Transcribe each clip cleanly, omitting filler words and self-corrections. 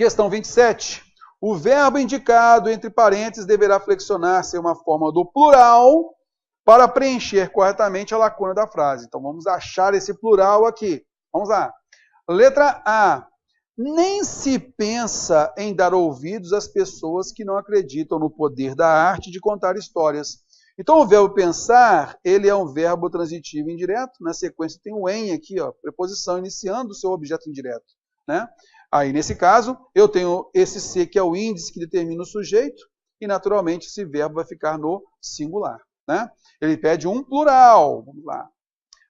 Questão 27. O verbo indicado entre parênteses deverá flexionar-se em uma forma do plural para preencher corretamente a lacuna da frase. Então, vamos achar esse plural aqui. Vamos lá. Letra A. Nem se pensa em dar ouvidos às pessoas que não acreditam no poder da arte de contar histórias. Então, o verbo pensar, ele é um verbo transitivo indireto. Na sequência tem o em aqui, ó, preposição iniciando o seu objeto indireto, né? Aí, nesse caso, eu tenho esse se, que é o índice que determina o sujeito, e, naturalmente, esse verbo vai ficar no singular, né? Ele pede um plural. Vamos lá.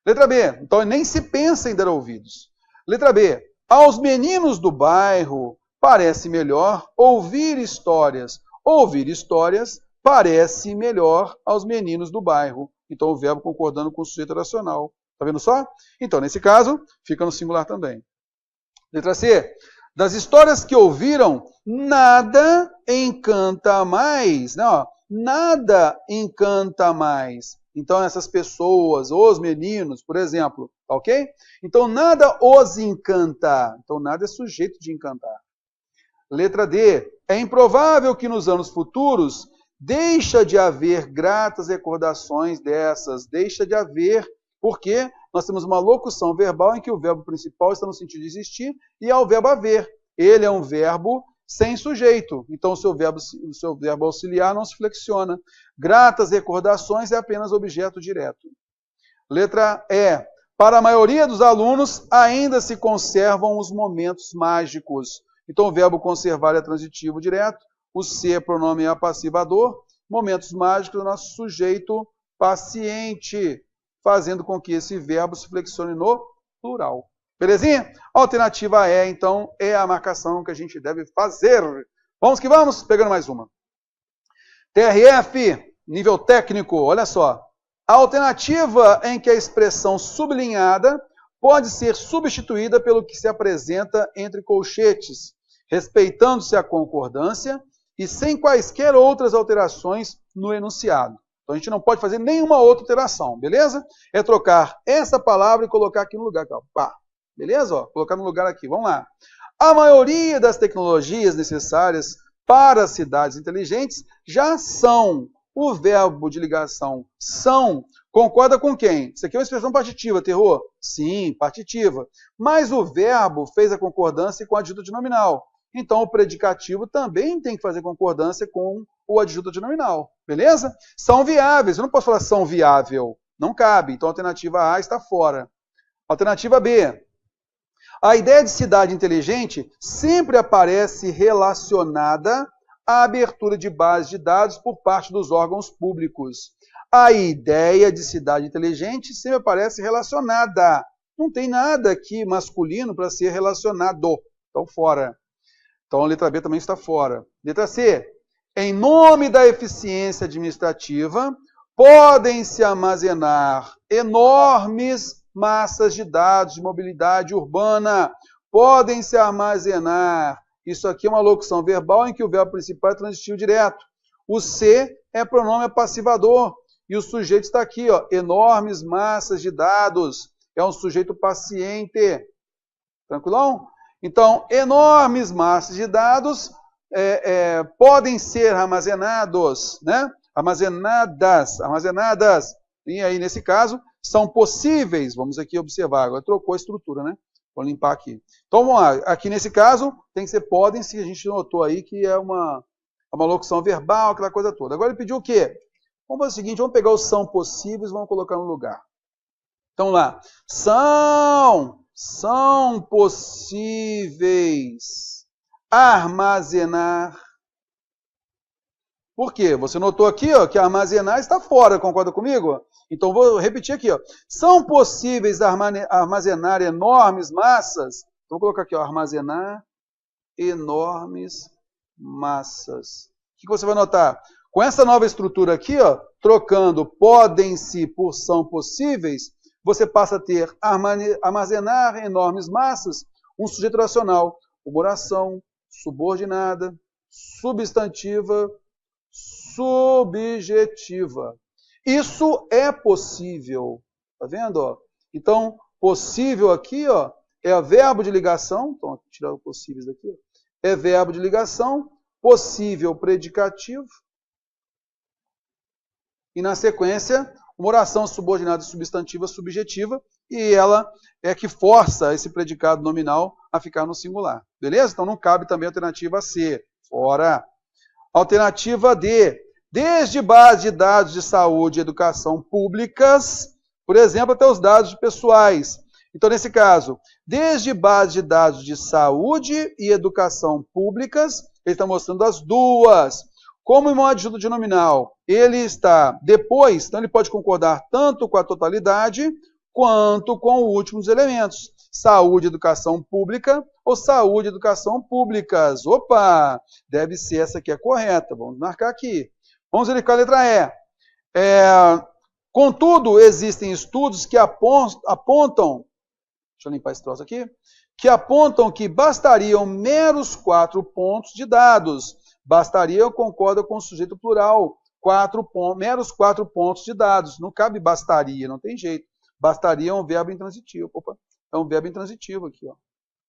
Letra B. Então, nem se pensa em dar ouvidos. Letra B. Aos meninos do bairro parece melhor ouvir histórias. Ouvir histórias parece melhor aos meninos do bairro. Então, o verbo concordando com o sujeito oracional. Tá vendo só? Então, nesse caso, fica no singular também. Letra C. Das histórias que ouviram, nada encanta mais. Não, nada encanta mais. Então, essas pessoas, os meninos, por exemplo, ok? Então, nada os encanta. Então, nada é sujeito de encantar. Letra D. É improvável que nos anos futuros deixa de haver gratas recordações dessas. Deixa de haver, porque nós temos uma locução verbal em que o verbo principal está no sentido de existir e é o verbo haver. Ele é um verbo sem sujeito. Então, o seu verbo auxiliar não se flexiona. Gratas recordações é apenas objeto direto. Letra E. Para a maioria dos alunos, ainda se conservam os momentos mágicos. Então, o verbo conservar é transitivo direto. O C é pronome apassivador. Momentos mágicos é o nosso sujeito paciente, fazendo com que esse verbo se flexione no plural. Belezinha? A alternativa E, então, é a marcação que a gente deve fazer. Vamos que vamos? Pegando mais uma. TRF, nível técnico, olha só. A alternativa em que a expressão sublinhada pode ser substituída pelo que se apresenta entre colchetes, respeitando-se a concordância e sem quaisquer outras alterações no enunciado. Então, a gente não pode fazer nenhuma outra alteração, beleza? É trocar essa palavra e colocar aqui no lugar. Ó. Pá. Beleza? Ó, colocar no lugar aqui. Vamos lá. A maioria das tecnologias necessárias para cidades inteligentes já são. O verbo de ligação são concorda com quem? Isso aqui é uma expressão partitiva, terror? Sim, partitiva. Mas o verbo fez a concordância com o adjunto nominal. Então, o predicativo também tem que fazer concordância com o adjunto nominal. Beleza? São viáveis. Eu não posso falar são viável. Não cabe. Então, a alternativa A está fora. Alternativa B. A ideia de cidade inteligente sempre aparece relacionada à abertura de bases de dados por parte dos órgãos públicos. A ideia de cidade inteligente sempre aparece relacionada. Não tem nada aqui masculino para ser relacionado. Então, fora. Então, a letra B também está fora. Letra C. Em nome da eficiência administrativa, podem se armazenar enormes massas de dados de mobilidade urbana. Podem se armazenar. Isso aqui é uma locução verbal em que o verbo principal é transitivo direto. O C é pronome passivador. E o sujeito está aqui, ó, enormes massas de dados. É um sujeito paciente. Tranquilão? Então, enormes massas de dados podem ser armazenados, né? Armazenadas. E aí, nesse caso, são possíveis. Vamos aqui observar. Agora trocou a estrutura, né? Vou limpar aqui. Então, vamos lá. Aqui, nesse caso, tem que ser podem, se a gente notou aí que é uma locução verbal, aquela coisa toda. Agora ele pediu o quê? Vamos fazer o seguinte, vamos pegar os são possíveis e vamos colocar no lugar. Então, lá. São possíveis armazenar. Por quê? Você notou aqui, ó, que armazenar está fora, concorda comigo? Então, vou repetir aqui. Ó. São possíveis armazenar enormes massas. Vou colocar aqui, ó, armazenar enormes massas. O que você vai notar? Com essa nova estrutura aqui, ó, trocando podem-se por são possíveis, você passa a ter armazenar enormes massas, um sujeito racional, uma oração subordinada, substantiva, subjetiva. Isso é possível. Tá vendo? Ó? Então, possível aqui, ó, é o verbo de ligação. Então, tirar o possíveis daqui. Ó, é verbo de ligação, possível predicativo. E na sequência, uma oração subordinada substantiva subjetiva, e ela é que força esse predicado nominal a ficar no singular. Beleza? Então não cabe também a alternativa C. Fora. Alternativa D. Desde base de dados de saúde e educação públicas, por exemplo, até os dados pessoais. Então, nesse caso, desde base de dados de saúde e educação públicas, ele está mostrando as duas. Como uma adjunta de nominal, ele está depois, então ele pode concordar tanto com a totalidade, quanto com o último dos elementos. Saúde e educação pública ou saúde e educação públicas. Opa, deve ser essa aqui a correta. Vamos marcar aqui. Vamos verificar a letra E. Contudo, existem estudos que apontam, deixa eu limpar esse troço aqui, que apontam que bastariam meros 4 pontos de dados. Bastaria, concorda com o sujeito plural. Meros 4 pontos de dados. Não cabe bastaria, não tem jeito. Bastaria é um verbo intransitivo. Opa, é um verbo intransitivo aqui, ó.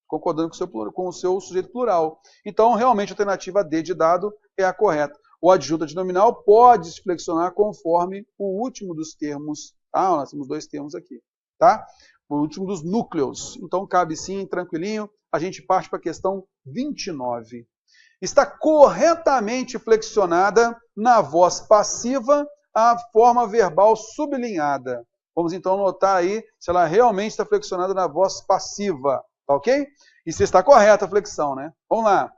Concordando com o seu sujeito plural. Então, realmente, a alternativa D de dado é a correta. O adjunto de nominal pode se flexionar conforme o último dos termos. Ah, nós temos 2 termos aqui, tá? O último dos núcleos. Então, cabe sim, tranquilinho. A gente parte para a questão 29. Está corretamente flexionada na voz passiva a forma verbal sublinhada. Vamos então notar aí se ela realmente está flexionada na voz passiva, tá ok? E se está correta a flexão, né? Vamos lá.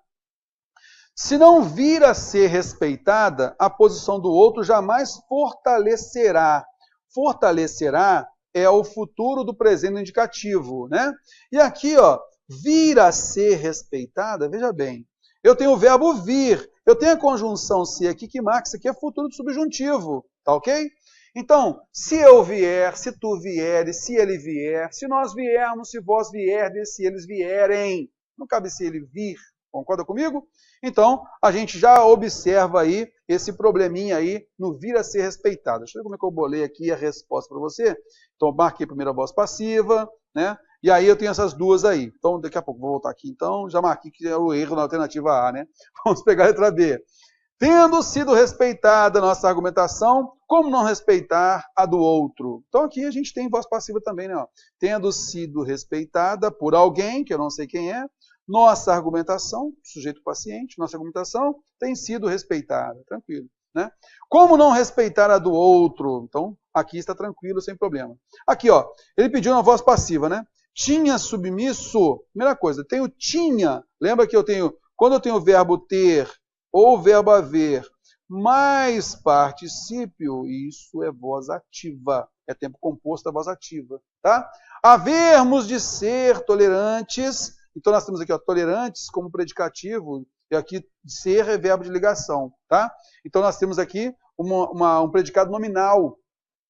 Se não vir a ser respeitada, a posição do outro jamais fortalecerá. Fortalecerá é o futuro do presente indicativo, né? E aqui, ó, vir a ser respeitada, veja bem, eu tenho o verbo vir, eu tenho a conjunção se aqui que marca, isso aqui é futuro do subjuntivo, tá ok? Então, se eu vier, se tu vieres, se ele vier, se nós viermos, se vós vierdes, se eles vierem, não cabe se ele vir, concorda comigo? Então, a gente já observa aí esse probleminha aí no vir a ser respeitado. Deixa eu ver como é que eu bolei aqui a resposta para você. Então, marquei primeiro a voz passiva, né? E aí eu tenho essas duas aí. Então, daqui a pouco vou voltar aqui. Então, já marquei que é o erro na alternativa A, né? Vamos pegar a letra B. Tendo sido respeitada a nossa argumentação, como não respeitar a do outro? Então, aqui a gente tem voz passiva também, né? Ó. Tendo sido respeitada por alguém, que eu não sei quem é, nossa argumentação, sujeito paciente, nossa argumentação tem sido respeitada. Tranquilo, né? Como não respeitar a do outro? Então, aqui está tranquilo, sem problema. Aqui, ó, ele pediu uma voz passiva, né? Tinha submisso, primeira coisa, tenho tinha. Lembra que eu tenho, quando eu tenho o verbo ter ou o verbo haver mais particípio, isso é voz ativa, é tempo composto da voz ativa, tá? Havermos de ser tolerantes, então nós temos aqui, ó, tolerantes como predicativo, e aqui ser é verbo de ligação, tá? Então nós temos aqui um predicado nominal,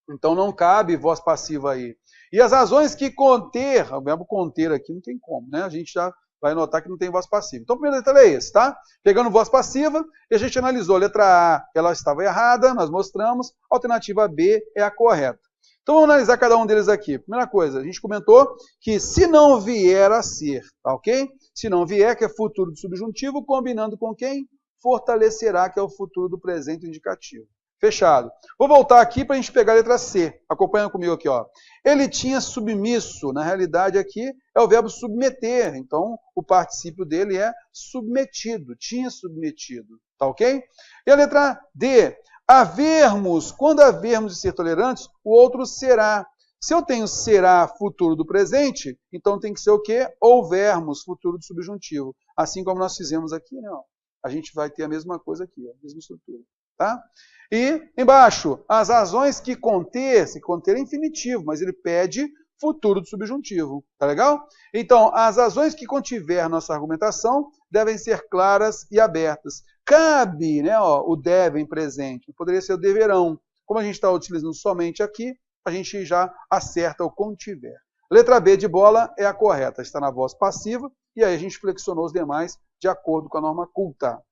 então não cabe voz passiva aí. E as razões que conter, o verbo conter aqui não tem como, né? A gente já vai notar que não tem voz passiva. Então, a primeira letra é esse, tá? Pegando voz passiva, e a gente analisou a letra A, ela estava errada, nós mostramos, a alternativa B é a correta. Então, vamos analisar cada um deles aqui. Primeira coisa, a gente comentou que se não vier a ser, tá ok? Se não vier, que é futuro do subjuntivo, combinando com quem? Fortalecerá, que é o futuro do presente indicativo. Fechado. Vou voltar aqui para a gente pegar a letra C. Acompanha comigo aqui, ó. Ele tinha submisso. Na realidade, aqui é o verbo submeter. Então, o particípio dele é submetido. Tinha submetido. Tá ok? E a letra D. Havermos. Quando havermos de ser tolerantes, o outro será. Se eu tenho será futuro do presente, então tem que ser o quê? Houvermos futuro do subjuntivo. Assim como nós fizemos aqui, né? Ó. A gente vai ter a mesma coisa aqui, ó, a mesma estrutura. Tá? E embaixo, as razões que conter, se conter é infinitivo, mas ele pede futuro do subjuntivo. Tá legal? Então, as razões que contiver nossa argumentação devem ser claras e abertas. Cabe, né, ó, o devem presente, poderia ser o deverão. Como a gente está utilizando somente aqui, a gente já acerta o contiver. Letra B de bola é a correta, está na voz passiva, e aí a gente flexionou os demais de acordo com a norma culta.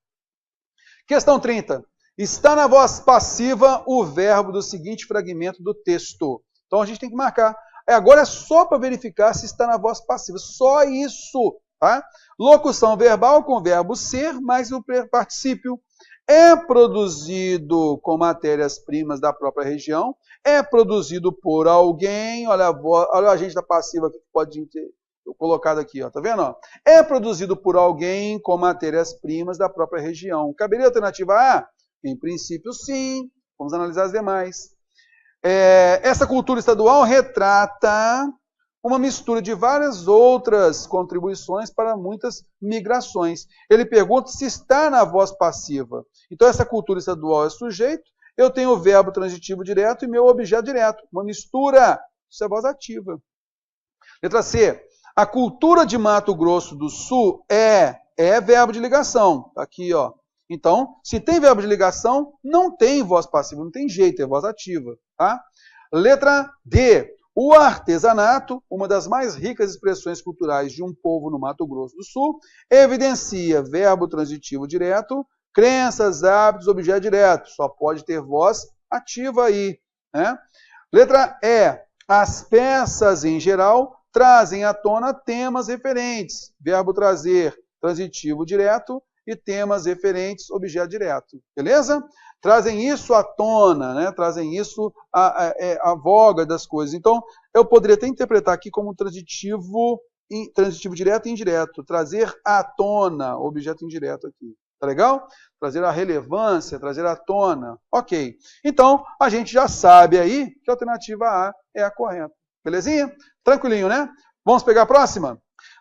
Questão 30. Está na voz passiva o verbo do seguinte fragmento do texto. Então a gente tem que marcar. Agora é só para verificar se está na voz passiva. Só isso. Tá? Locução verbal com o verbo ser mais o particípio. É produzido com matérias-primas da própria região. É produzido por alguém. Olha a agente da passiva que pode ter colocado aqui, ó, tá vendo? Ó? É produzido por alguém com matérias-primas da própria região. Caberia a alternativa A? Em princípio, sim. Vamos analisar as demais. Essa cultura estadual retrata uma mistura de várias outras contribuições para muitas migrações. Ele pergunta se está na voz passiva. Então, essa cultura estadual é sujeito, eu tenho o verbo transitivo direto e meu objeto direto. Uma mistura. Isso é voz ativa. Letra C. A cultura de Mato Grosso do Sul é verbo de ligação. Tá aqui, ó. Então, se tem verbo de ligação, não tem voz passiva, não tem jeito, é voz ativa. Tá? Letra D. O artesanato, uma das mais ricas expressões culturais de um povo no Mato Grosso do Sul, evidencia verbo transitivo direto, crenças, hábitos, objeto direto. Só pode ter voz ativa aí. Né? Letra E. As peças, em geral, trazem à tona temas referentes. Verbo trazer, transitivo direto, e temas referentes, objeto direto. Beleza? Trazem isso à tona, né? Trazem isso à voga das coisas. Então, eu poderia até interpretar aqui como transitivo direto e indireto. Trazer à tona, objeto indireto aqui. Tá legal? Trazer a relevância, trazer à tona. Ok. Então, a gente já sabe aí que a alternativa A é a correta. Belezinha? Tranquilinho, né? Vamos pegar a próxima?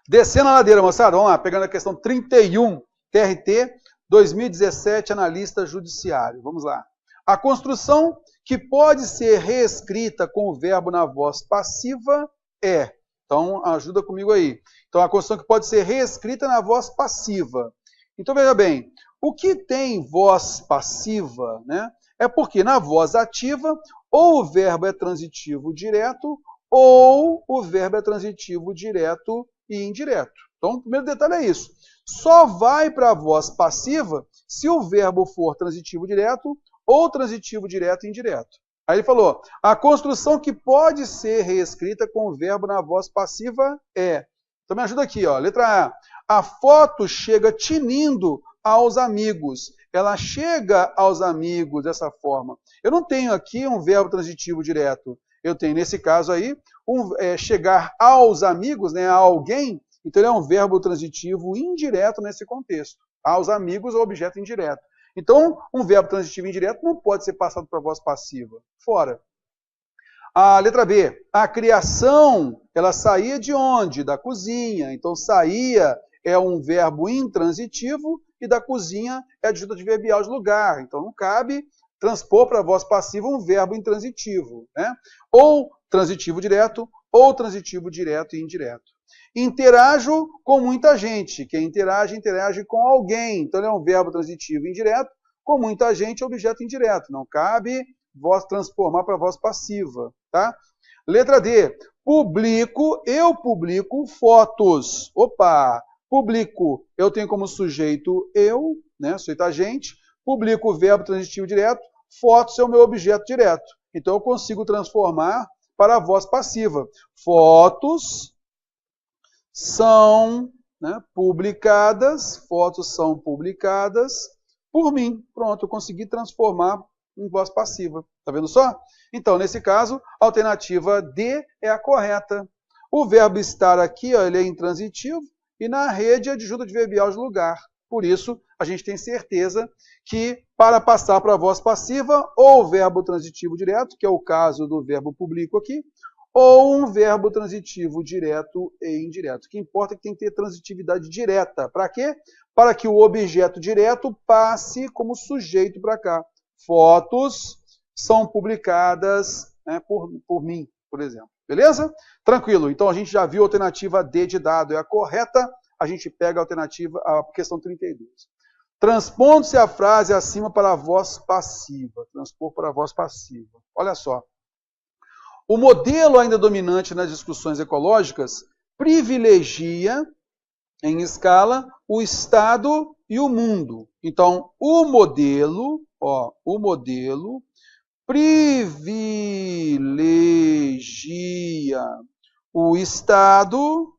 Descendo a ladeira, moçada. Vamos lá, pegando a questão 31. TRT 2017, analista judiciário. Vamos lá. A construção que pode ser reescrita com o verbo na voz passiva é. Então, ajuda comigo aí. Então, a construção que pode ser reescrita na voz passiva. Então, veja bem, o que tem voz passiva, né? É porque na voz ativa, ou o verbo é transitivo direto, ou o verbo é transitivo direto e indireto. Então, o primeiro detalhe é isso. Só vai para a voz passiva se o verbo for transitivo direto ou transitivo direto e indireto. Aí ele falou, a construção que pode ser reescrita com o verbo na voz passiva é. Então me ajuda aqui, ó. Letra A. A foto chega tinindo aos amigos. Ela chega aos amigos dessa forma. Eu não tenho aqui um verbo transitivo direto. Eu tenho, nesse caso aí, chegar aos amigos, né, a alguém. Então, ele é um verbo transitivo indireto nesse contexto. Aos amigos, é objeto indireto. Então, um verbo transitivo indireto não pode ser passado para a voz passiva. Fora. A letra B. A criação, ela saía de onde? Da cozinha. Então, saía é um verbo intransitivo e da cozinha é adjunto adverbial de lugar. Então, não cabe transpor para a voz passiva um verbo intransitivo. Né? Ou transitivo direto, ou transitivo direto e indireto. Interajo com muita gente. Quem interage com alguém. Então, ele é um verbo transitivo indireto. Com muita gente, objeto indireto. Não cabe voz transformar para voz passiva. Tá? Letra D. Eu publico fotos. Opa! Publico. Eu tenho como sujeito eu, né? Sujeito agente. Publico o verbo transitivo direto. Fotos é o meu objeto direto. Então, eu consigo transformar para a voz passiva. Fotos são, né, publicadas, fotos são publicadas por mim. Pronto, eu consegui transformar em voz passiva. Tá vendo só? Então, nesse caso, a alternativa D é a correta. O verbo estar aqui, ó, ele é intransitivo e na rede é adjunto adverbial de lugar. Por isso, a gente tem certeza que para passar para a voz passiva, ou o verbo transitivo direto, que é o caso do verbo publico aqui, ou um verbo transitivo direto e indireto. O que importa é que tem que ter transitividade direta. Para quê? Para que o objeto direto passe como sujeito para cá. Fotos são publicadas, né, por mim, por exemplo. Beleza? Tranquilo. Então a gente já viu a alternativa D de dado é a correta. A gente pega a alternativa, a questão 32. Transpondo-se a frase acima para a voz passiva. Transpor para a voz passiva. Olha só. O modelo ainda dominante nas discussões ecológicas privilegia, em escala, o Estado e o mundo. Então, o modelo privilegia o Estado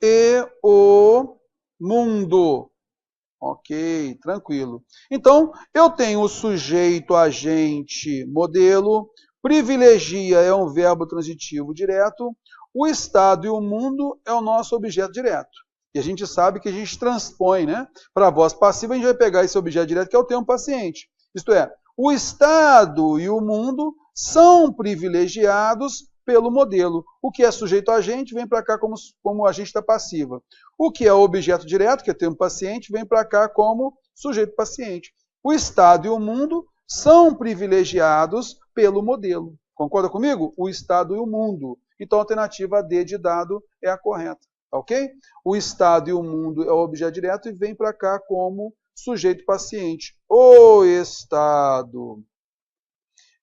e o mundo. Ok, tranquilo. Então, eu tenho o sujeito, agente, modelo. Privilegia é um verbo transitivo direto. O estado e o mundo é o nosso objeto direto. E a gente sabe que a gente transpõe, né? Para a voz passiva, a gente vai pegar esse objeto direto, que é o termo paciente. Isto é, o estado e o mundo são privilegiados pelo modelo. O que é sujeito agente vem para cá como agente da passiva. O que é objeto direto, que é termo paciente, vem para cá como sujeito paciente. O estado e o mundo são privilegiados pelo modelo. Concorda comigo? O estado e o mundo. Então a alternativa D de dado é a correta. Ok? O estado e o mundo é o objeto direto e vem para cá como sujeito paciente. O estado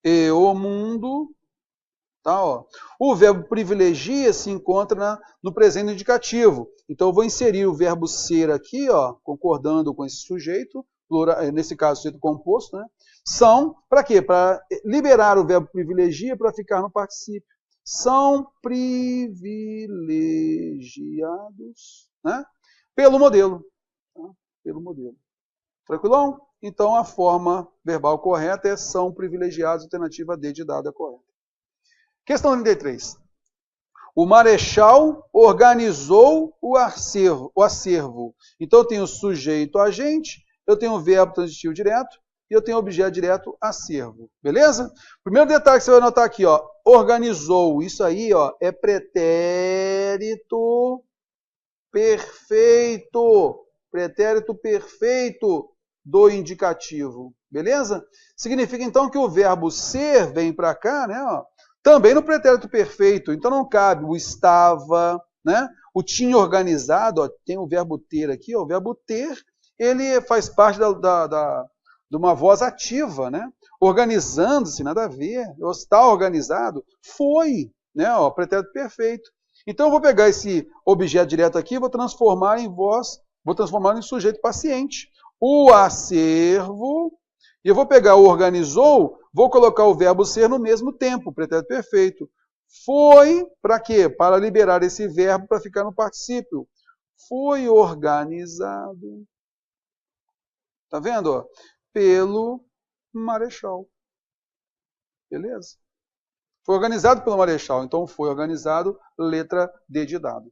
e o mundo. Tá, ó. O verbo privilegia se encontra no presente indicativo. Então, eu vou inserir o verbo ser aqui, ó, concordando com esse sujeito, plural, nesse caso, sujeito composto, né? São, para quê? Para liberar o verbo privilegia para ficar no particípio. São privilegiados, né? Pelo modelo. Tá? Pelo modelo. Tranquilão? Então, a forma verbal correta é são privilegiados, alternativa D de dado é correta. Questão 33. O marechal organizou o acervo. Então, eu tenho o sujeito agente, eu tenho o verbo transitivo direto e eu tenho o objeto direto acervo. Beleza? Primeiro detalhe que você vai notar aqui, ó, organizou. Isso aí, ó, é pretérito perfeito. Pretérito perfeito do indicativo. Beleza? Significa, então, que o verbo ser vem para cá, né, ó, também no pretérito perfeito. Então não cabe o estava, né? O tinha organizado, ó, tem o verbo ter aqui, ó, o verbo ter, ele faz parte de uma voz ativa, né? Organizando-se, nada a ver. Está organizado, foi, né? Ó, pretérito perfeito. Então eu vou pegar esse objeto direto aqui, vou transformar em voz, vou transformar em sujeito paciente. O acervo, e eu vou pegar o organizou, vou colocar o verbo ser no mesmo tempo, pretérito perfeito. Foi, para quê? Para liberar esse verbo para ficar no particípio. Foi organizado. Tá vendo? Ó? Pelo marechal. Beleza? Foi organizado pelo marechal, então foi organizado, letra D de dado.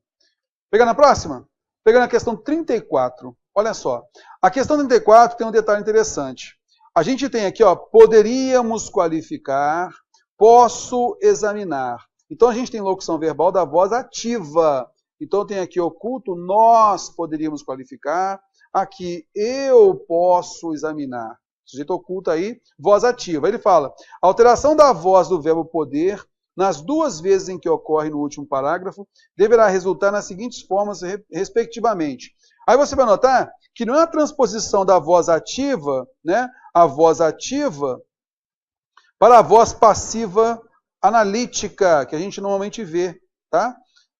Pegando a próxima? Pegando a questão 34. Olha só. A questão 34 tem um detalhe interessante. A gente tem aqui, ó, poderíamos qualificar, posso examinar. Então, a gente tem locução verbal da voz ativa. Então, tem aqui oculto, nós poderíamos qualificar. Aqui, eu posso examinar. Sujeito oculto aí, voz ativa. Ele fala, a alteração da voz do verbo poder, nas duas vezes em que ocorre no último parágrafo, deverá resultar nas seguintes formas, respectivamente. Aí você vai notar que não é a transposição da voz ativa, né, a voz ativa, para a voz passiva analítica, que a gente normalmente vê, tá?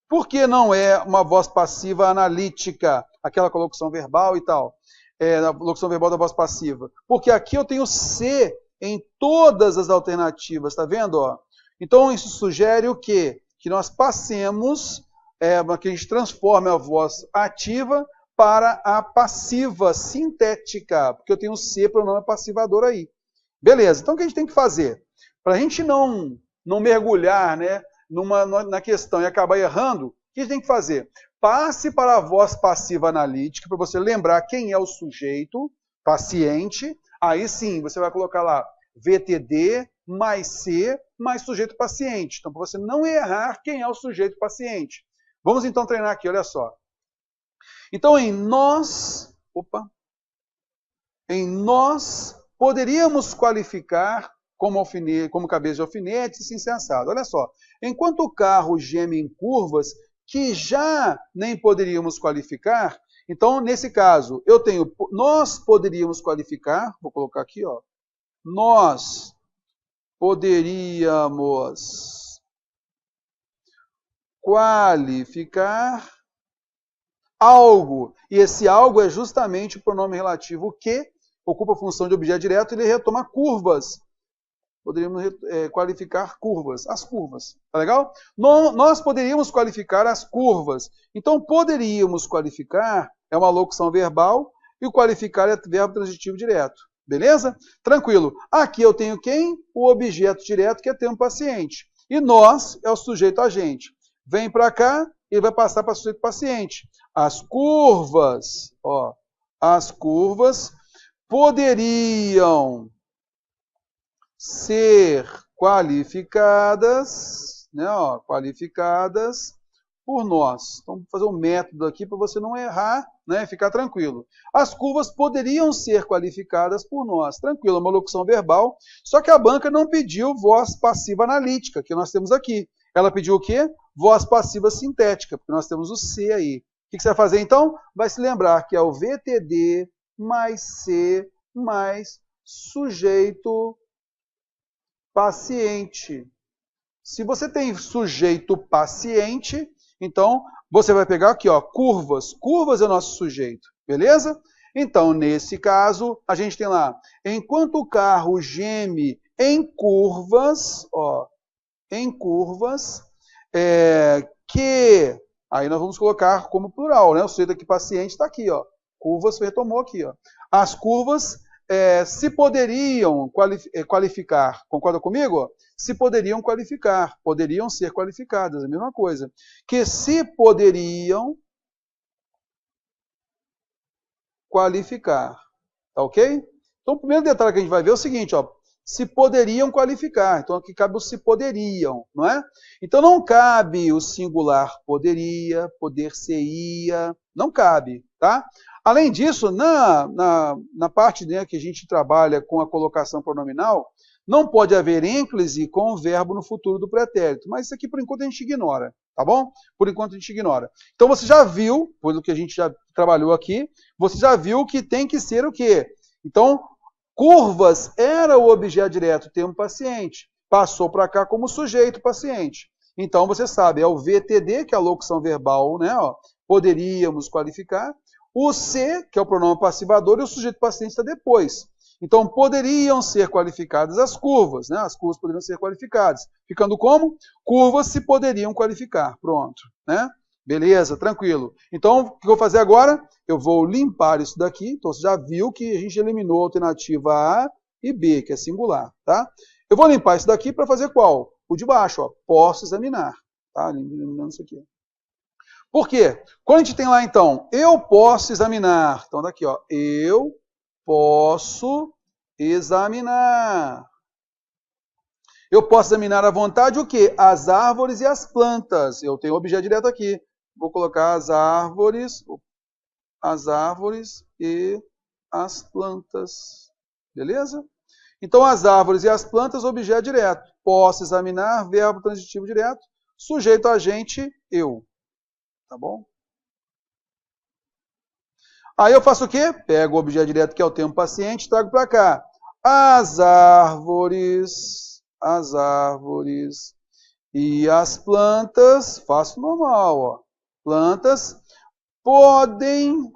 Por que não é uma voz passiva analítica, aquela com locução verbal e tal? A locução verbal da voz passiva. Porque aqui eu tenho C em todas as alternativas, tá vendo? Ó? Então isso sugere o quê? Que nós passemos, que a gente transforme a voz ativa para a passiva sintética, porque eu tenho C, pronome passivador aí. Beleza, então o que a gente tem que fazer? Para a gente não mergulhar, né, na questão e acabar errando, o que a gente tem que fazer? Passe para a voz passiva analítica, para você lembrar quem é o sujeito, paciente, aí sim, você vai colocar lá VTD mais C mais sujeito paciente. Então, para você não errar quem é o sujeito paciente. Vamos então treinar aqui, olha só. Então, em nós poderíamos qualificar como cabeça de alfinete e insensado. Olha só, enquanto o carro geme em curvas que já nem poderíamos qualificar, então, nesse caso, eu tenho, nós poderíamos qualificar, vou colocar aqui, ó, nós poderíamos qualificar algo. E esse algo é justamente o pronome relativo que ocupa a função de objeto direto e ele retoma curvas. poderíamos qualificar curvas, as curvas, tá legal? Nós poderíamos qualificar as curvas. Então, poderíamos qualificar é uma locução verbal e o qualificar é verbo transitivo direto. Beleza? Tranquilo. Aqui eu tenho quem? O objeto direto, que é tempo paciente. E nós é o sujeito agente. Vem para cá e vai passar para o sujeito paciente. As curvas, ó, as curvas poderiam ser qualificadas, né, ó, qualificadas por nós. Então, vou fazer um método aqui para você não errar, né, ficar tranquilo. As curvas poderiam ser qualificadas por nós. Tranquilo, uma locução verbal, só que a banca não pediu voz passiva analítica, que nós temos aqui. Ela pediu o quê? Voz passiva sintética, porque nós temos o C aí. O que você vai fazer, então? Vai se lembrar que é o VTD mais C mais sujeito paciente. Se você tem sujeito paciente, então você vai pegar aqui, ó, curvas. Curvas é o nosso sujeito, beleza? Então, nesse caso, a gente tem lá, enquanto o carro geme em curvas, ó, em curvas, que, aí nós vamos colocar como plural, né? O sujeito aqui paciente está aqui, ó. Curvas retomou aqui, ó. As curvas se poderiam qualificar, concorda comigo? Se poderiam qualificar, poderiam ser qualificadas, a mesma coisa. Que se poderiam qualificar, tá ok? Então, o primeiro detalhe que a gente vai ver é o seguinte, ó, se poderiam qualificar. Então, aqui cabe o se poderiam, não é? Então, não cabe o singular poderia, poder-se-ia, não cabe, tá? Além disso, na parte, né, que a gente trabalha com a colocação pronominal, não pode haver ênclise com o verbo no futuro do pretérito. Mas isso aqui, por enquanto, a gente ignora, tá bom? Por enquanto, a gente ignora. Então, você já viu, pelo que a gente já trabalhou aqui, você já viu que tem que ser o quê? Então, curvas era o objeto direto, termo paciente. Passou para cá como sujeito paciente. Então, você sabe, é o VTD, que é a locução verbal, né? Ó, poderíamos qualificar. O C, que é o pronome passivador, e o sujeito paciente está depois. Então, poderiam ser qualificadas as curvas, né? As curvas poderiam ser qualificadas. Ficando como? Curvas se poderiam qualificar. Pronto, né? Beleza, tranquilo. Então, o que eu vou fazer agora? Eu vou limpar isso daqui. Então, você já viu que a gente eliminou a alternativa A e B, que é singular, tá? Eu vou limpar isso daqui para fazer qual? O de baixo, ó. Posso examinar, tá? Eliminando isso aqui. Por quê? Quando a gente tem lá, então, eu posso examinar. Então, daqui, ó. Eu posso examinar. Eu posso examinar à vontade o quê? As árvores e as plantas. Eu tenho o objeto direto aqui. Vou colocar as árvores e as plantas. Beleza? Então, as árvores e as plantas, objeto direto. Posso examinar, verbo transitivo direto. Sujeito agente, eu. Tá bom? Aí eu faço o quê? Pego o objeto direto, que é o tempo paciente, trago para cá. As árvores e as plantas, faço normal, ó. Plantas podem,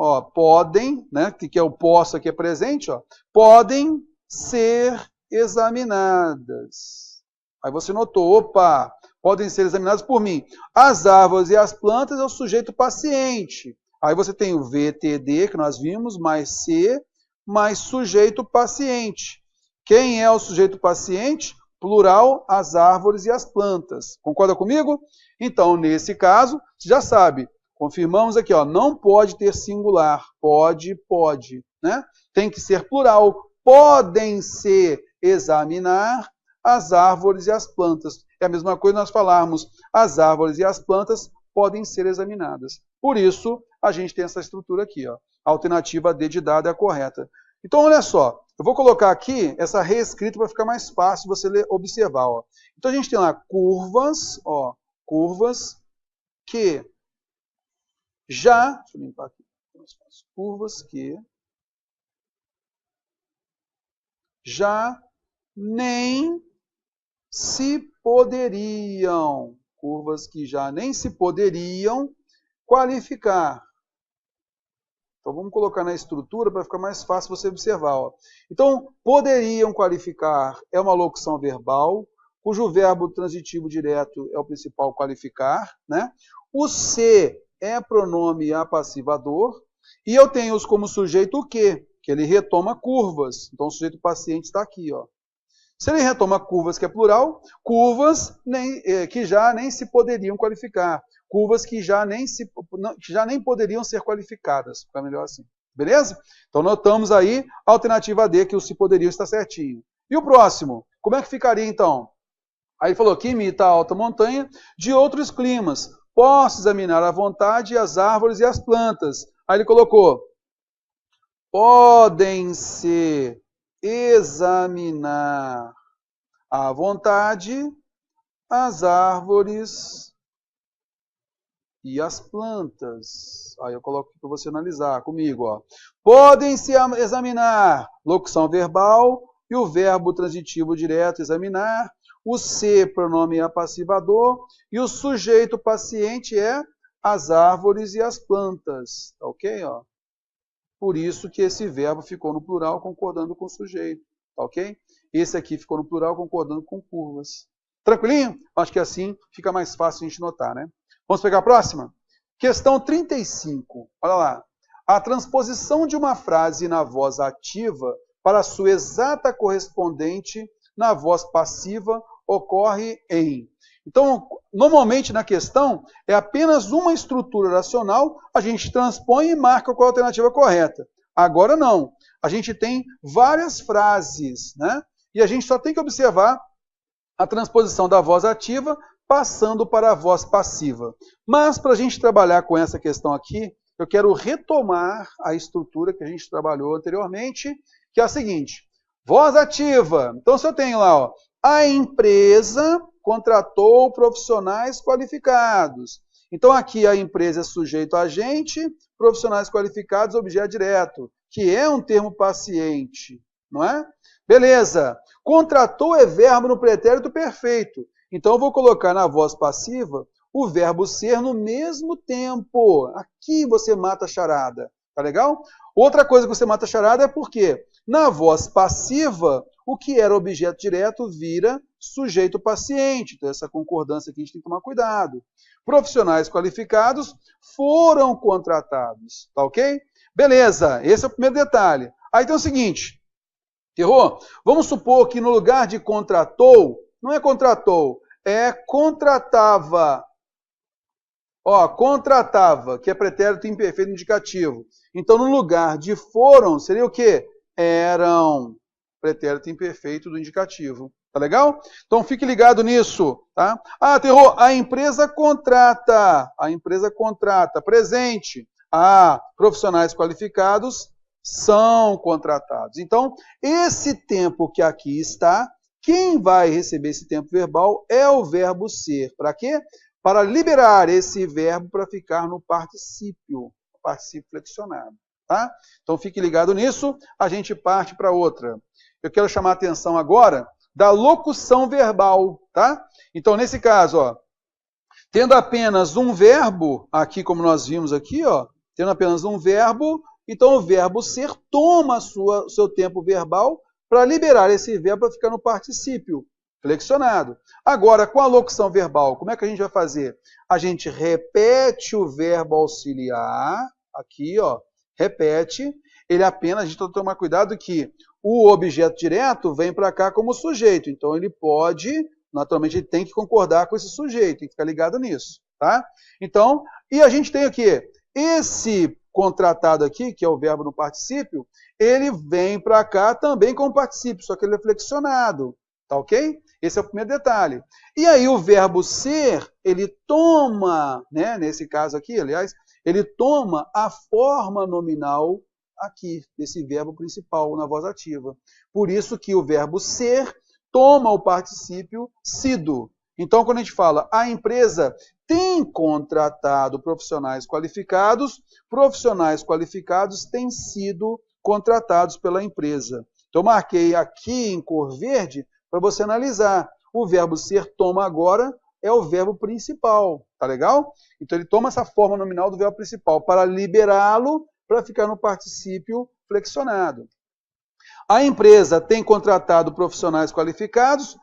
né? Que é o posso aqui é presente, ó. Podem ser examinadas. Aí você notou, opa, podem ser examinadas por mim. As árvores e as plantas é o sujeito paciente. Aí você tem o VTD, que nós vimos, mais C, mais sujeito paciente. Quem é o sujeito paciente? Plural, as árvores e as plantas. Concorda comigo? Então, nesse caso, você já sabe. Confirmamos aqui, ó, não pode ter singular. Pode, né? Tem que ser plural. Podem se examinar as árvores e as plantas. É a mesma coisa nós falarmos, as árvores e as plantas podem ser examinadas. Por isso, a gente tem essa estrutura aqui, ó. A alternativa D de dado é a correta. Então, olha só, eu vou colocar aqui essa reescrita para ficar mais fácil você observar, ó. Então, a gente tem lá curvas, ó, curvas que já, deixa eu limpar aqui, curvas que já nem se poderiam, curvas que já nem se poderiam qualificar. Então vamos colocar na estrutura para ficar mais fácil você observar. Ó. Então, poderiam qualificar é uma locução verbal, cujo verbo transitivo direto é o principal qualificar, né? O ser é pronome apassivador, e eu tenho como sujeito o quê? Que ele retoma curvas. Então o sujeito paciente está aqui, ó. Se ele retoma curvas, que é plural, curvas que já nem se poderiam qualificar. Curvas que já nem poderiam ser qualificadas. Fica melhor assim. Beleza? Então notamos aí a alternativa D, que o se poderiam está certinho. E o próximo? Como é que ficaria então? Aí ele falou que imita a alta montanha de outros climas. Posso examinar à vontade as árvores e as plantas. Aí ele colocou, podem-se examinar à vontade as árvores e as plantas. Aí eu coloco para você analisar comigo. Ó. Podem-se examinar, locução verbal, e o verbo transitivo direto, examinar. O ser, pronome apassivador, e o sujeito paciente é as árvores e as plantas. Tá ok? Ó. Por isso que esse verbo ficou no plural concordando com o sujeito. Tá ok? Esse aqui ficou no plural concordando com curvas. Tranquilinho? Acho que assim fica mais fácil a gente notar, né? Vamos pegar a próxima? Questão 35. Olha lá. A transposição de uma frase na voz ativa para a sua exata correspondente na voz passiva ocorre em. Então, normalmente na questão, é apenas uma estrutura oracional, a gente transpõe e marca qual a alternativa correta. Agora não. A gente tem várias frases, né? E a gente só tem que observar a transposição da voz ativa passando para a voz passiva. Mas, para a gente trabalhar com essa questão aqui, eu quero retomar a estrutura que a gente trabalhou anteriormente, que é a seguinte. Voz ativa. Então, se eu tenho lá, ó, a empresa contratou profissionais qualificados. Então, aqui a empresa é sujeito agente, profissionais qualificados, objeto direto, que é um termo paciente, não é? Beleza. Contratou é verbo no pretérito perfeito. Então, eu vou colocar na voz passiva o verbo ser no mesmo tempo. Aqui você mata a charada. Tá legal? Outra coisa que você mata a charada é porque na voz passiva, o que era objeto direto vira sujeito paciente. Então, essa concordância aqui a gente tem que tomar cuidado. Profissionais qualificados foram contratados. Tá ok? Beleza, esse é o primeiro detalhe. Aí tem o seguinte, errou? Vamos supor que no lugar de contratou, não é contratou, é contratava. Ó, contratava, que é pretérito imperfeito indicativo. Então, no lugar de foram, seria o quê? Eram. Pretérito imperfeito do indicativo. Tá legal? Então, fique ligado nisso. Tá? Ah, errou. A empresa contrata. A empresa contrata. Presente. Ah, profissionais qualificados são contratados. Então, esse tempo que aqui está, quem vai receber esse tempo verbal é o verbo ser. Para quê? Para liberar esse verbo para ficar no particípio flexionado. Tá? Então, fique ligado nisso. A gente parte para outra. Eu quero chamar a atenção agora da locução verbal. Tá? Então, nesse caso, ó, tendo apenas um verbo, aqui como nós vimos aqui, ó, tendo apenas um verbo, então o verbo ser toma o seu tempo verbal para liberar esse verbo para ficar no particípio flexionado. Agora, com a locução verbal, como é que a gente vai fazer? A gente repete o verbo auxiliar, aqui, ó, repete, ele apenas, a gente tem que tomar cuidado que o objeto direto vem para cá como sujeito, então ele pode, naturalmente ele tem que concordar com esse sujeito, tem que ficar ligado nisso, tá? Então, e a gente tem o quê? Esse contratado aqui, que é o verbo no particípio, ele vem para cá também como particípio, só que ele é flexionado, tá ok? Esse é o primeiro detalhe. E aí o verbo ser, ele toma, né, nesse caso aqui, aliás, ele toma a forma nominal aqui, desse verbo principal na voz ativa. Por isso que o verbo ser toma o particípio sido. Então, quando a gente fala, a empresa tem contratado profissionais qualificados têm sido contratados pela empresa. Então, marquei aqui em cor verde para você analisar. O verbo ser toma agora é o verbo principal, tá legal? Então, ele toma essa forma nominal do verbo principal para liberá-lo para ficar no particípio flexionado. A empresa tem contratado profissionais qualificados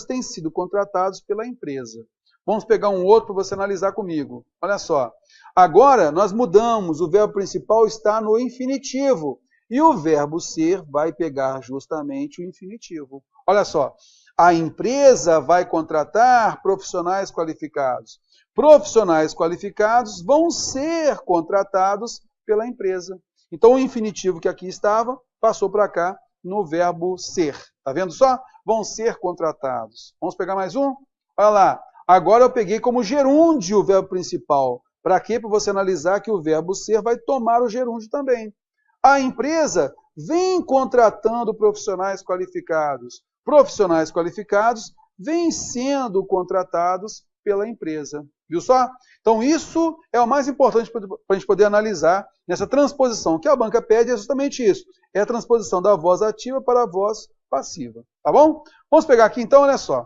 têm sido contratados pela empresa. Vamos pegar um outro para você analisar comigo. Olha só. Agora, nós mudamos, o verbo principal está no infinitivo. E o verbo ser vai pegar justamente o infinitivo. Olha só. A empresa vai contratar profissionais qualificados. Profissionais qualificados vão ser contratados pela empresa. Então, o infinitivo que aqui estava, passou para cá no verbo ser. Está vendo só? Vão ser contratados. Vamos pegar mais um? Olha lá. Agora eu peguei como gerúndio o verbo principal. Para quê? Para você analisar que o verbo ser vai tomar o gerúndio também. A empresa vem contratando profissionais qualificados. Profissionais qualificados vêm sendo contratados pela empresa. Viu só? Então isso é o mais importante para a gente poder analisar nessa transposição. O que a banca pede é justamente isso. É a transposição da voz ativa para a voz passiva. Tá bom? Vamos pegar aqui então, olha só.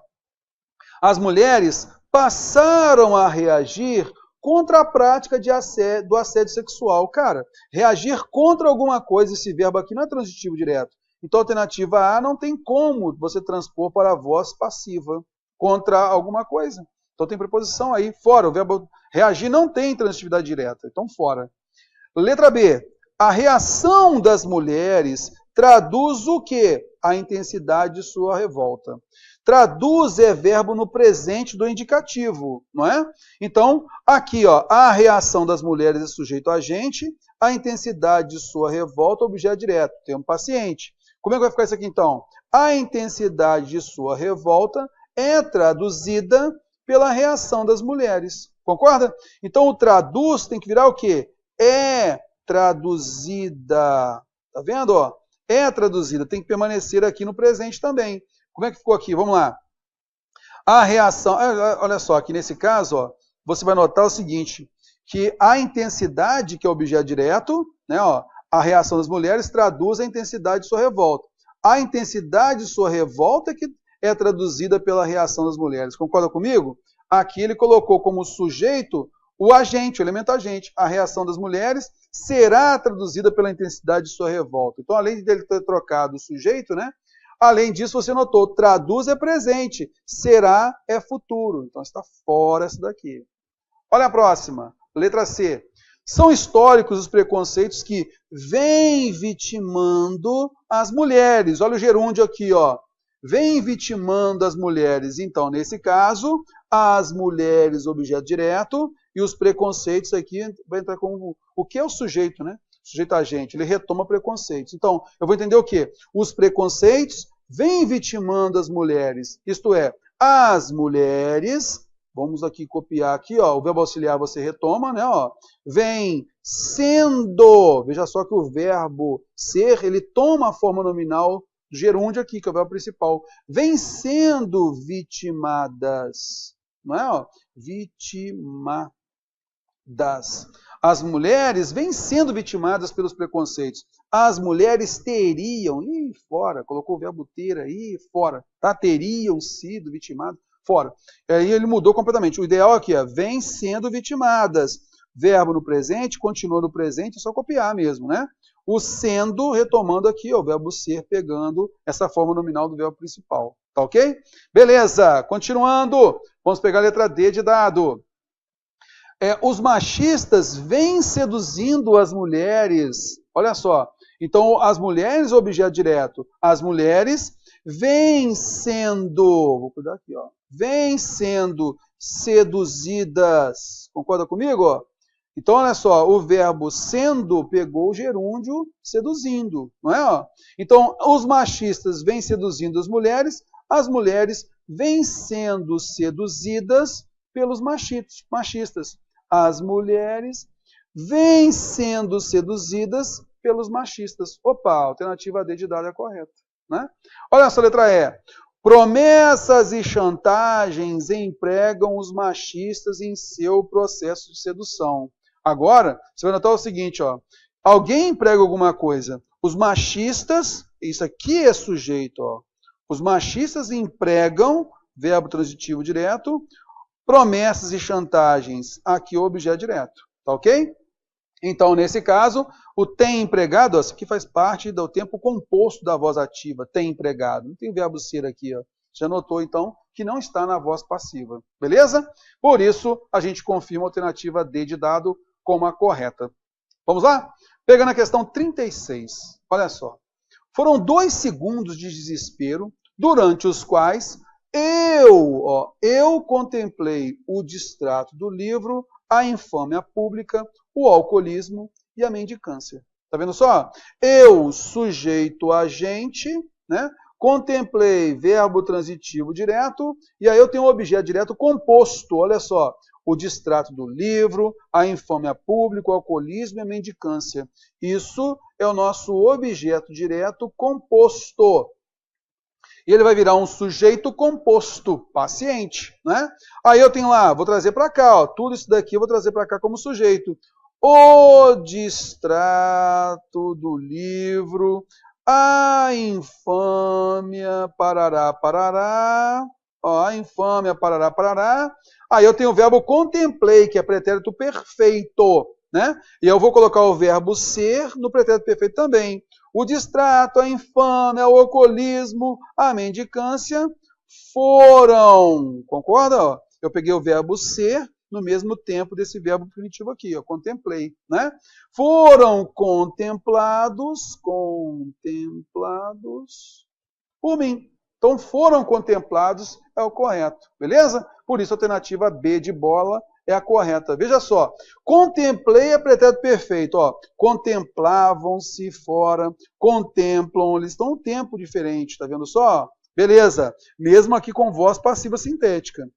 As mulheres passaram a reagir contra a prática do assédio sexual. Cara, reagir contra alguma coisa, esse verbo aqui não é transitivo direto. Então a alternativa A não tem como você transpor para a voz passiva contra alguma coisa. Então tem preposição aí, fora. O verbo reagir não tem transitividade direta, então fora. Letra B. A reação das mulheres traduz o quê? A intensidade de sua revolta. Traduz é verbo no presente do indicativo, não é? Então, aqui, ó, a reação das mulheres é sujeito agente, a intensidade de sua revolta, objeto direto, termo paciente. Como é que vai ficar isso aqui, então? A intensidade de sua revolta é traduzida pela reação das mulheres. Concorda? Então, o traduz tem que virar o quê? É traduzida. Tá vendo? Ó? É traduzida. Tem que permanecer aqui no presente também. Como é que ficou aqui? Vamos lá. A reação... Olha só, aqui nesse caso, ó, você vai notar o seguinte, que a intensidade, que é o objeto direto, né, ó, a reação das mulheres traduz a intensidade de sua revolta. A intensidade de sua revolta que é traduzida pela reação das mulheres. Concorda comigo? Aqui ele colocou como sujeito o agente, o elemento agente. A reação das mulheres será traduzida pela intensidade de sua revolta. Então, além de ele ter trocado o sujeito, né? Além disso, você notou, traduz é presente, será é futuro. Então, está fora essa daqui. Olha a próxima, letra C. São históricos os preconceitos que vêm vitimando as mulheres. Olha o gerúndio aqui, ó. Vem vitimando as mulheres. Então, nesse caso, as mulheres, objeto direto, e os preconceitos aqui vai entrar como o que é o sujeito, né? Sujeito agente, ele retoma preconceitos. Então, eu vou entender o quê? Os preconceitos vêm vitimando as mulheres, isto é, as mulheres, vamos aqui copiar aqui, ó, o verbo auxiliar você retoma, né? Ó, vem sendo, veja só que o verbo ser, ele toma a forma nominal do gerúndio aqui, que é o verbo principal, vem sendo vitimadas, não é? Ó, vitimadas. As mulheres vêm sendo vitimadas pelos preconceitos. As mulheres teriam, fora, colocou o verbo ter aí, fora, tá? Teriam sido vitimadas, fora. Aí ele mudou completamente. O ideal aqui é, vêm sendo vitimadas. Verbo no presente, continua no presente, é só copiar mesmo, né? O sendo, retomando aqui, ó, o verbo ser, pegando essa forma nominal do verbo principal. Tá ok? Beleza, continuando. Vamos pegar a letra D de dado. Os machistas vêm seduzindo as mulheres. Olha só. Então, as mulheres, objeto direto. As mulheres vêm sendo, vou cuidar aqui, ó. Vêm sendo seduzidas. Concorda comigo? Ó? Então, olha só, o verbo sendo pegou o gerúndio seduzindo, não é? Ó? Então, os machistas vêm seduzindo as mulheres vêm sendo seduzidas pelos machistas. As mulheres vêm sendo seduzidas pelos machistas. Opa, a alternativa D de dado é correta, né? Olha essa letra E. Promessas e chantagens empregam os machistas em seu processo de sedução. Agora, você vai notar o seguinte, ó. Alguém emprega alguma coisa. Os machistas, isso aqui é sujeito, ó. Os machistas empregam, verbo transitivo direto, promessas e chantagens, aqui o objeto direto, tá ok? Então, nesse caso, o tem empregado, ó, isso aqui faz parte do tempo composto da voz ativa, tem empregado. Não tem o verbo ser aqui, ó. Já notou, então, que não está na voz passiva. Beleza? Por isso, a gente confirma a alternativa D de dado como a correta. Vamos lá? Pegando a questão 36. Olha só. Foram 2 segundos de desespero, durante os quais eu contemplei o distrato do livro, a infâmia pública, o alcoolismo e a mendicância. Tá vendo só? Eu, sujeito agente, né? Contemplei verbo transitivo direto, e aí eu tenho um objeto direto composto, olha só, o distrato do livro, a infâmia pública, o alcoolismo e a mendicância. Isso é o nosso objeto direto composto. E ele vai virar um sujeito composto, paciente, né? Aí eu tenho lá, vou trazer para cá, ó, tudo isso daqui eu vou trazer para cá como sujeito. O distrato do livro, a infâmia, parará, parará, ó, a infâmia, parará, parará. Aí eu tenho o verbo contemplei, que é pretérito perfeito, né? E eu vou colocar o verbo ser no pretérito perfeito também. O distrato, a infâmia, o alcoolismo, a mendicância foram, concorda? Eu peguei o verbo ser no mesmo tempo desse verbo primitivo aqui, ó, contemplei, né? Foram contemplados por mim. Então, foram contemplados é o correto, beleza? Por isso, a alternativa B de bola é a correta. Veja só, contemplei é pretérito perfeito, ó. Contemplavam-se fora, contemplam, eles estão um tempo diferente, tá vendo só? Beleza, mesmo aqui com voz passiva sintética.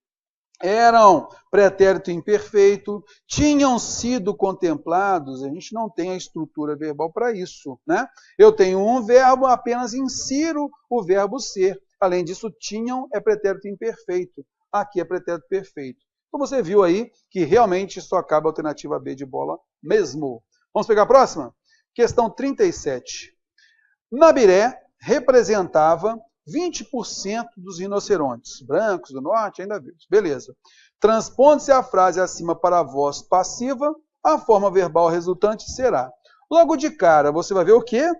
Eram pretérito imperfeito, tinham sido contemplados, a gente não tem a estrutura verbal para isso, né? Eu tenho um verbo, apenas insiro o verbo ser. Além disso, tinham é pretérito imperfeito, aqui é pretérito perfeito. Então você viu aí que realmente só cabe a alternativa B de bola mesmo. Vamos pegar a próxima? Questão 37. Nabiré representava 20% dos rinocerontes brancos do norte, ainda vimos. Beleza. Transpondo-se a frase acima para a voz passiva, a forma verbal resultante será. Logo de cara, você vai ver o quê?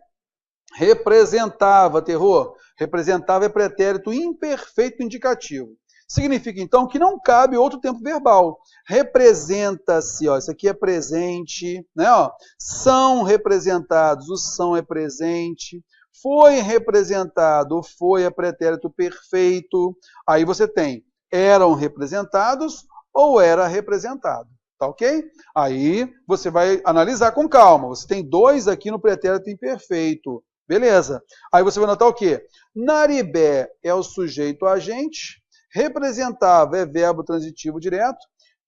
Representava, terror. Representava é pretérito imperfeito indicativo. Significa, então, que não cabe outro tempo verbal. Representa-se, ó, isso aqui é presente, né? Ó, são representados, o são é presente. Foi representado, foi é pretérito perfeito. Aí você tem eram representados ou era representado. Tá ok? Aí você vai analisar com calma. Você tem 2 aqui no pretérito imperfeito. Beleza. Aí você vai notar o quê? Naribé é o sujeito agente. Representava é verbo transitivo direto.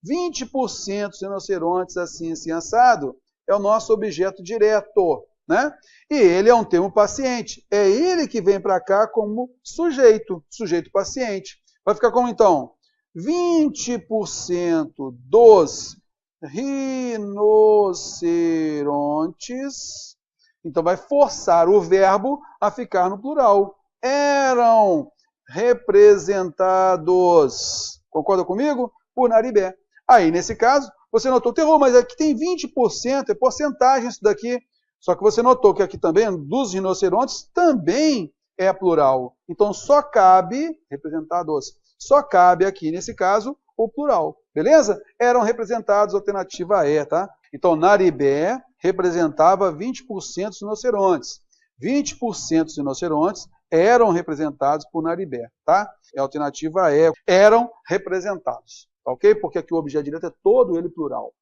20% dos rinocerontes assim, assim, assado é o nosso objeto direto, né? E ele é um termo paciente. É ele que vem para cá como sujeito, sujeito paciente. Vai ficar como então? 20% dos rinocerontes. Então vai forçar o verbo a ficar no plural. Eram representados, concorda comigo? Por Naribé. Aí, nesse caso, você notou, terror, mas aqui tem 20%, é porcentagem isso daqui. Só que você notou que aqui também, dos rinocerontes, também é plural. Então, só cabe, representados, só cabe aqui, nesse caso, o plural. Beleza? Eram representados, alternativa E, tá? Então, Naribé representava 20% dos rinocerontes. 20% dos rinocerontes eram representados por Naribé, tá? É a alternativa E. Eram representados, tá ok? Porque aqui o objeto direto é todo ele plural.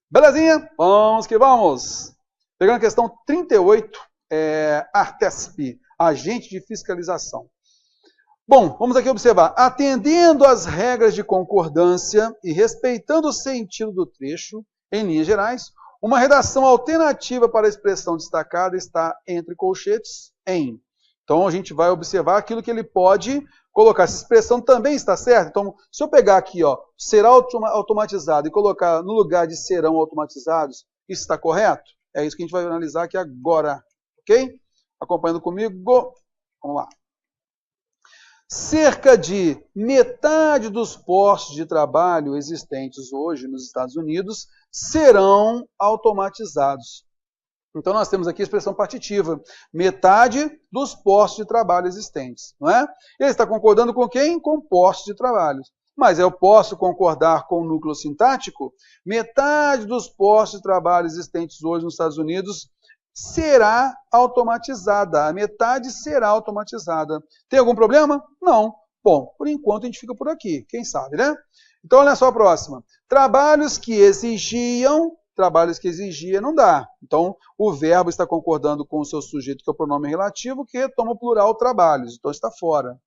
Belezinha? Vamos que vamos! Pegando a questão 38, Artesp, agente de fiscalização. Bom, vamos aqui observar. Atendendo às regras de concordância e respeitando o sentido do trecho, em linhas gerais, uma redação alternativa para a expressão destacada está entre colchetes em. Então, a gente vai observar aquilo que ele pode colocar. Essa expressão também está certa. Então, se eu pegar aqui, ó, será automatizado e colocar no lugar de serão automatizados, isso está correto? É isso que a gente vai analisar aqui agora. Ok? Acompanhando comigo? Vamos lá. cerca de metade dos postos de trabalho existentes hoje nos Estados Unidos serão automatizados. Então, nós temos aqui a expressão partitiva. Metade dos postos de trabalho existentes. Não é? Ele está concordando com quem? Com postos de trabalho. Mas eu posso concordar com o núcleo sintático? Metade dos postos de trabalho existentes hoje nos Estados Unidos será automatizada. A metade será automatizada. Tem algum problema? Não. Bom, por enquanto a gente fica por aqui. Quem sabe, né? Então, olha só a próxima. Trabalhos que exigia não dá. Então, o verbo está concordando com o seu sujeito, que é o pronome relativo, que retoma o plural trabalhos. Então, está fora.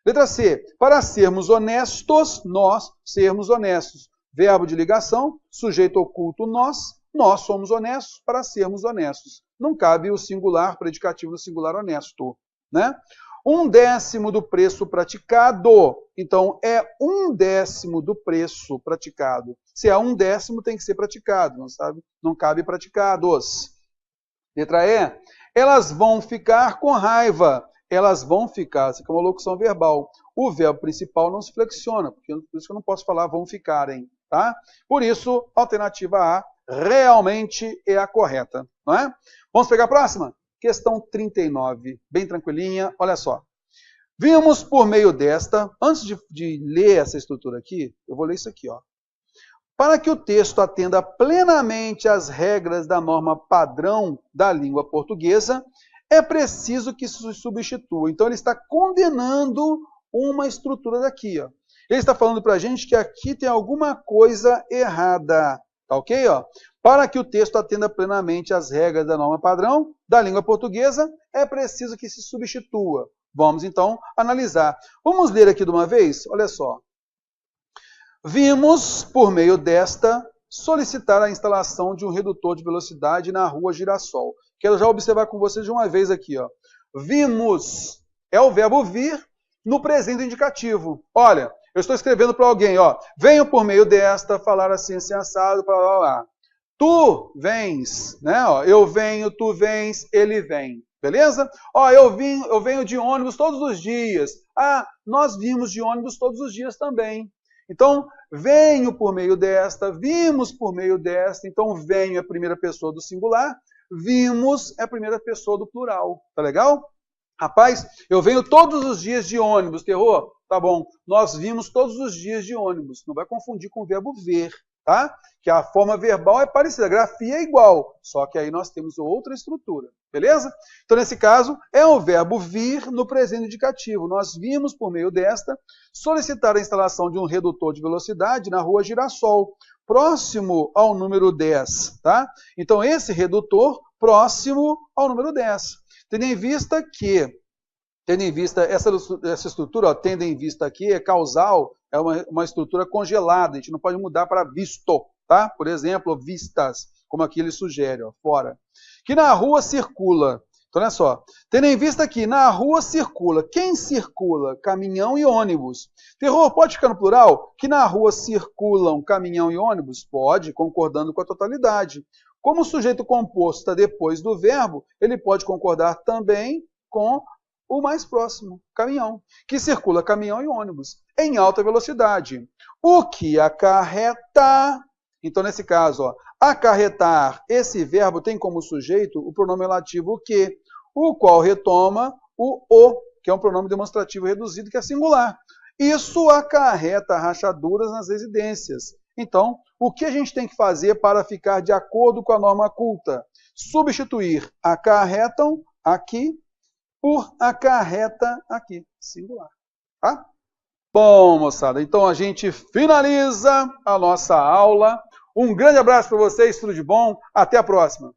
Letra C. Para sermos honestos, nós sermos honestos. Verbo de ligação, sujeito oculto nós somos honestos para sermos honestos. Não cabe o singular, predicativo no singular honesto. Né? 1/10 do preço praticado. Então, é 1/10 do preço praticado. Se é 1/10, tem que ser praticado, não sabe? Não cabe praticados. Letra E. Elas vão ficar com raiva. Elas vão ficar. Isso aqui é uma locução verbal. O verbo principal não se flexiona, por isso que eu não posso falar vão ficarem. Tá? Por isso, a alternativa A realmente é a correta. Não é? Vamos pegar a próxima? Questão 39, bem tranquilinha, olha só. Vimos por meio desta, antes de ler essa estrutura aqui, eu vou ler isso aqui, ó. Para que o texto atenda plenamente às regras da norma padrão da língua portuguesa, é preciso que se substitua. Então, ele está condenando uma estrutura daqui, ó. Ele está falando para a gente que aqui tem alguma coisa errada. Tá ok? Ó? Para que o texto atenda plenamente às regras da norma padrão da língua portuguesa, é preciso que se substitua. Vamos, então, analisar. Vamos ler aqui de uma vez? Olha só. Vimos, por meio desta, solicitar a instalação de um redutor de velocidade na rua Girassol. Quero já observar com vocês de uma vez aqui. Ó. Vimos é o verbo vir no presente indicativo. Olha, eu estou escrevendo para alguém, ó, venho por meio desta falar assim, assim, assado, blá, blá, blá. Tu vens, né? Ó, eu venho, tu vens, ele vem. Beleza? Ó, eu venho de ônibus todos os dias. Ah, nós vimos de ônibus todos os dias também. Então, venho por meio desta, vimos por meio desta. Então, venho é a primeira pessoa do singular, vimos é a primeira pessoa do plural. Tá legal? Rapaz, eu venho todos os dias de ônibus, terror? Tá bom, nós vimos todos os dias de ônibus. Não vai confundir com o verbo ver, tá? Que a forma verbal é parecida, a grafia é igual, só que aí nós temos outra estrutura, beleza? Então, nesse caso, é o verbo vir no presente indicativo. Nós vimos, por meio desta, solicitar a instalação de um redutor de velocidade na rua Girassol, próximo ao número 10, tá? Então, esse redutor próximo ao número 10. Tendo em vista essa estrutura, ó, tendo em vista aqui, é causal, é uma estrutura congelada, a gente não pode mudar para visto, tá? Por exemplo, vistas, como aqui ele sugere, ó, fora. Que na rua circula, então olha só, tendo em vista que na rua circula, quem circula? Caminhão e ônibus. Terror, pode ficar no plural? Que na rua circulam caminhão e ônibus? Pode, concordando com a totalidade. Como o sujeito composto está depois do verbo, ele pode concordar também com o mais próximo, caminhão, que circula caminhão e ônibus em alta velocidade. O que acarreta, então nesse caso, ó, acarretar, esse verbo tem como sujeito o pronome relativo o que, o qual retoma o, que é um pronome demonstrativo reduzido, que é singular. Isso acarreta rachaduras nas residências. Então, o que a gente tem que fazer para ficar de acordo com a norma culta? Substituir acarretam aqui por acarreta aqui, singular. Tá? Bom, moçada, então a gente finaliza a nossa aula. Um grande abraço para vocês, tudo de bom, até a próxima.